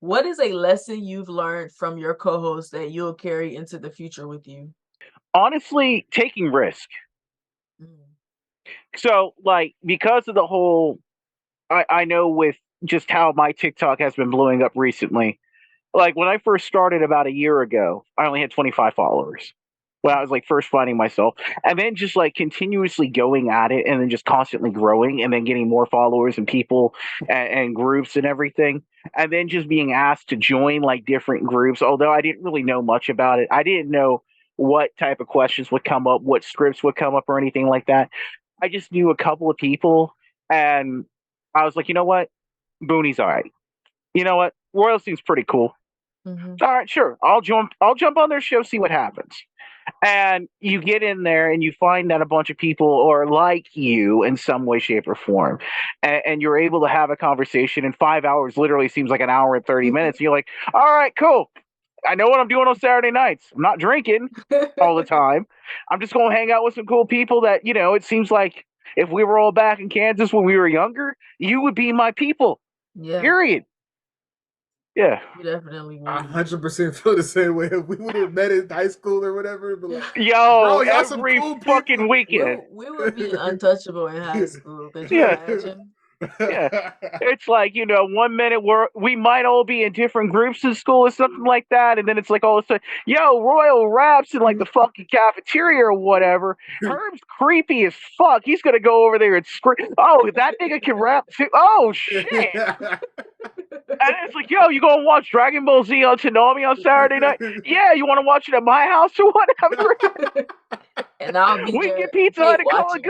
What is a lesson you've learned from your co-host that you'll carry into the future with you? Honestly, taking risk. Mm. So, like, because of the whole, I know with just how my TikTok has been blowing up recently. Like when I first started about a year ago, I only had 25 followers when I was like first finding myself, and then just like continuously going at it, and then just constantly growing, and then getting more followers and people and groups and everything, and then just being asked to join like different groups. Although I didn't really know much about it, I didn't know what type of questions would come up, what scripts would come up, or anything like that. I just knew a couple of people, and I was like, you know what, Boonie's all right. You know what, Royal seems pretty cool. Mhm. All right, sure. I'll jump on their show, see what happens. And you get in there and you find that a bunch of people are like you in some way, shape, or form. And you're able to have a conversation in 5 hours, literally seems like an hour and 30 minutes. And you're like, all right, cool. I know what I'm doing on Saturday nights. I'm not drinking all the time. I'm just going to hang out with some cool people that, it seems like if we were all back in Kansas when we were younger, you would be my people, Yeah, period. Yeah. you definitely I would. 100% feel the same way. If we would have met in high school or whatever, but like, Yo, bro, y'all some every cool people. fucking We weekend. we would be untouchable in high school. Could you Yeah, imagine? yeah. It's like, 1 minute we might all be in different groups in school or something like that. And then it's like all of a sudden, yo, Royal raps in like the fucking cafeteria or whatever. Herb's creepy as fuck. He's going to go over there and scream. Oh, that nigga can rap too. Oh, shit. And it's like, yo, you gonna watch Dragon Ball Z on Toonami on Saturday night? Yeah, you want to watch it at my house or whatever? And I'll be We can there get Pizza Hut hate and call it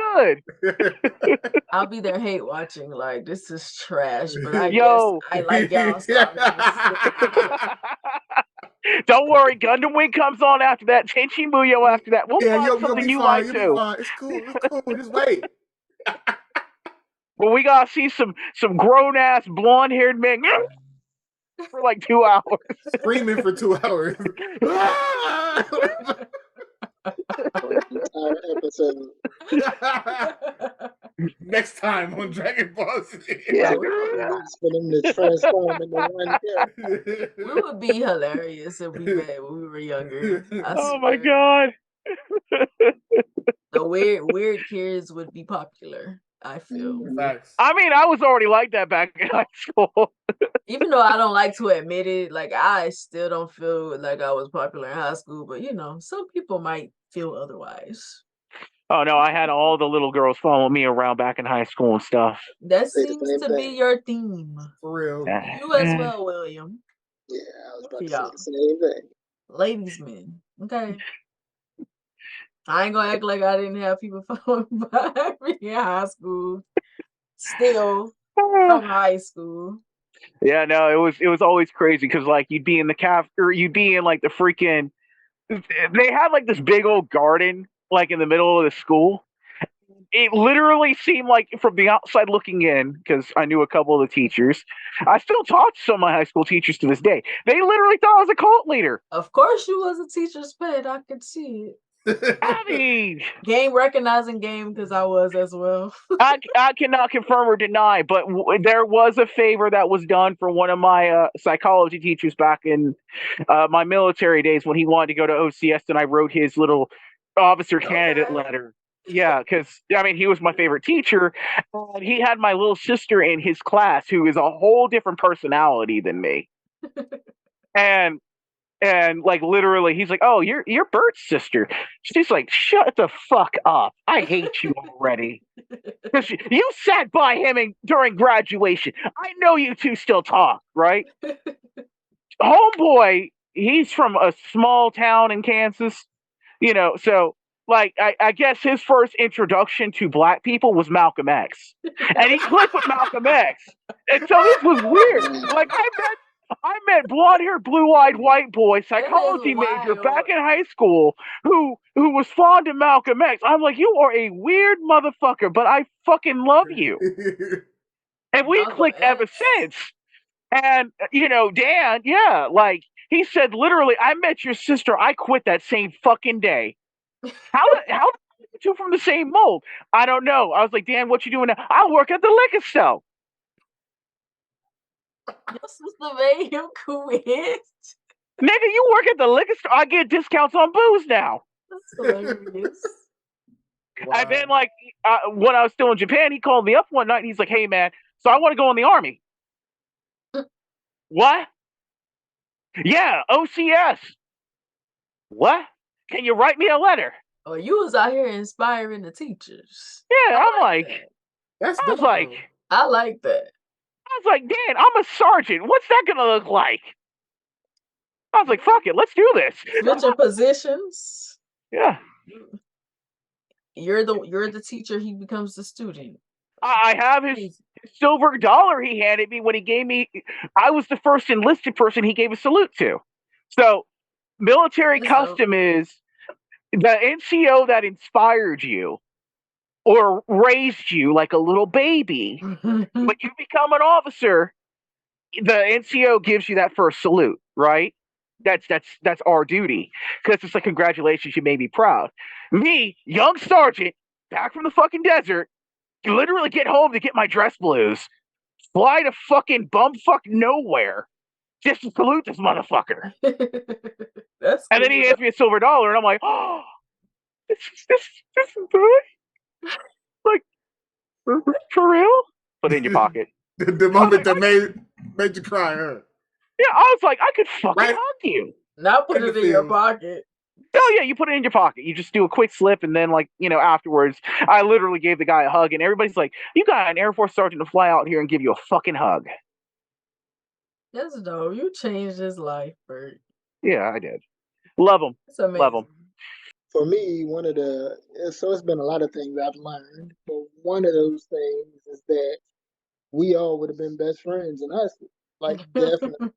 watching. good. I'll be there hate watching. Like this is trash, but I guess Yo, I like y'all, so I'm gonna sit here. don't worry, Gundam Wing comes on after that. Tenchi Muyo after that. We'll Yeah, find you'll something be you fine. like You'll be too. fine. It's cool. It's cool. Just wait. But we gotta see some grown ass blonde haired men for like 2 hours. Screaming for 2 hours. Entire episode. Next time on Dragon Ball Z. Yeah. Bro, Waits for them to transform into one character. we would be hilarious if we met when we were younger. I Oh my swear. god. The weird kids would be popular, I feel. Mhm. Facts. I mean, I was already like that back in high school. Even though I don't like to admit it, like I still don't feel like I was popular in high school, but some people might feel otherwise. Oh no, I had all the little girls follow me around back in high school and stuff. That Say the seems same to be thing. your theme. For real. You as well, William. Yeah, I was Look about at to say y'all. the same thing. Ladies men. Okay. I ain't gonna act like I didn't have people following by me in high school. Still from high school. Yeah, no, it was always crazy because like you'd be in the or you'd be in like the freaking. They had like this big old garden like in the middle of the school. It literally seemed like from the outside looking in, because I knew a couple of the teachers. I still talk to some of my high school teachers to this day. They literally thought I was a cult leader. Of course you was a teacher's pet. I could see it. I mean, Game recognizing game because I was as well. I cannot confirm or deny, but there was a favor that was done for one of my psychology teachers back in my military days when he wanted to go to OCS, and I wrote his little officer candidate Okay. letter. Yeah, because I mean he was my favorite teacher, and he had my little sister in his class who is a whole different personality than me, and like literally he's like, oh, you're Bert's sister. She's like, shut the fuck up, I hate you already. Because you sat by him during graduation. I know you two still talk, right? Homeboy, he's from a small town in Kansas, so like I guess his first introduction to black people was Malcolm X. And he clicked with Malcolm X. And so this was weird. Mm. Like I met blonde haired, blue eyed white boy, That is psychology major back wild. in high school who was fond of Malcolm X. I'm like, you are a weird motherfucker, but I fucking love you. And we Malcolm clicked ever X. since. And Dan, yeah, like he said literally, I met your sister, I quit that same fucking day. How two from the same mold? I don't know. I was like, Dan, what you doing now? I work at the liquor store. Your sister made him quit. Nigga, you work at the liquor store. I get discounts on booze now. That's hilarious. And then, like, when I was still in Japan, he called me up one night and he's like, "Hey, man, so I want to go in the army." What? Yeah, OCS. What? Can you write me a letter? Oh, you was out here inspiring the teachers. Yeah, I I'm like, that. That's I was dope, like, though. I like that. Dan, I'm a sergeant. What's that gonna look like? I was like, fuck it, let's do this. Switching positions. Yeah. You're the teacher, he becomes the student. I have his silver dollar he handed me when he gave me. I was the first enlisted person he gave a salute to. So, military custom is the NCO that inspired you or raised you like a little baby. When you become an officer, the NCO gives you that first salute, right? That's our duty, because it's like, congratulations, you made me proud. Me, young sergeant, back from the fucking desert, literally get home to get my dress blues, fly to fucking bumfuck nowhere just to salute this motherfucker. That's and then he hands me a silver dollar, and I'm like, oh, this is good. Like, for real? Put it in your pocket. The moment that made you cry, huh? Yeah, I was like, I could fucking hug you. Now put it in your pocket. Oh yeah, you put it in your pocket. You just do a quick slip, and then, like, afterwards, I literally gave the guy a hug, and everybody's like, "You got an Air Force sergeant to fly out here and give you a fucking hug." That's dope. You changed his life, Bert. Yeah, I did. Love him. It's amazing. Love him. For me, so it's been a lot of things I've learned, but one of those things is that we all would have been best friends in high school. Like, definitely.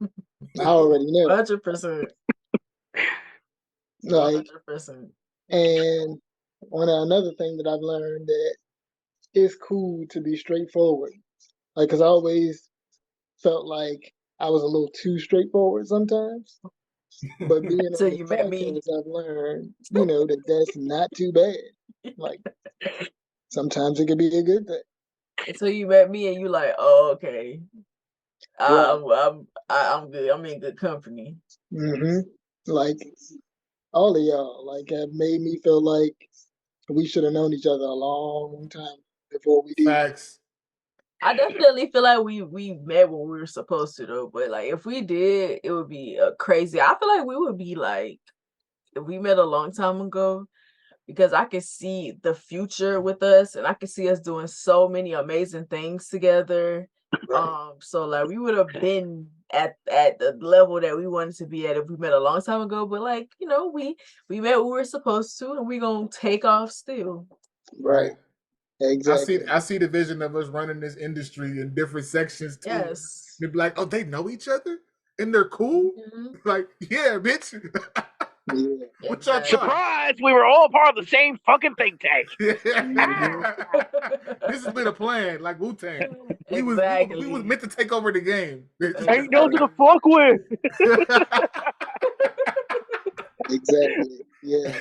I already know. 100%. Like, 100%. and another thing that I've learned, that it's cool to be straightforward. Like, because I always felt like I was a little too straightforward sometimes. But being on the podcast, I've learned, that that's not too bad. Like, sometimes it could be a good thing. Until you met me and you like, oh, okay. I'm good. I'm in good company. Mm-hmm. Like, all of y'all, like, have made me feel like we should have known each other a long time before we did. Facts. I definitely feel like we met when we were supposed to, though. But like, if we did, it would be crazy. I feel like we would be like, if we met a long time ago, because I could see the future with us, and I could see us doing so many amazing things together. Right. So like, we would have been at the level that we wanted to be at if we met a long time ago. But like, we met when we were supposed to, and we gonna take off still. Right. Exactly. I see the vision of us running this industry in different sections too. Yes. They'd be like, oh, they know each other and they're cool. Mm-hmm. Like, yeah, bitch. Yeah. What y'all Surprise! We were all part of the same fucking think tank. This has been a plan, like Wu-Tang. We was meant to take over the game. Ain't nothing to fuck with. Exactly. Yeah.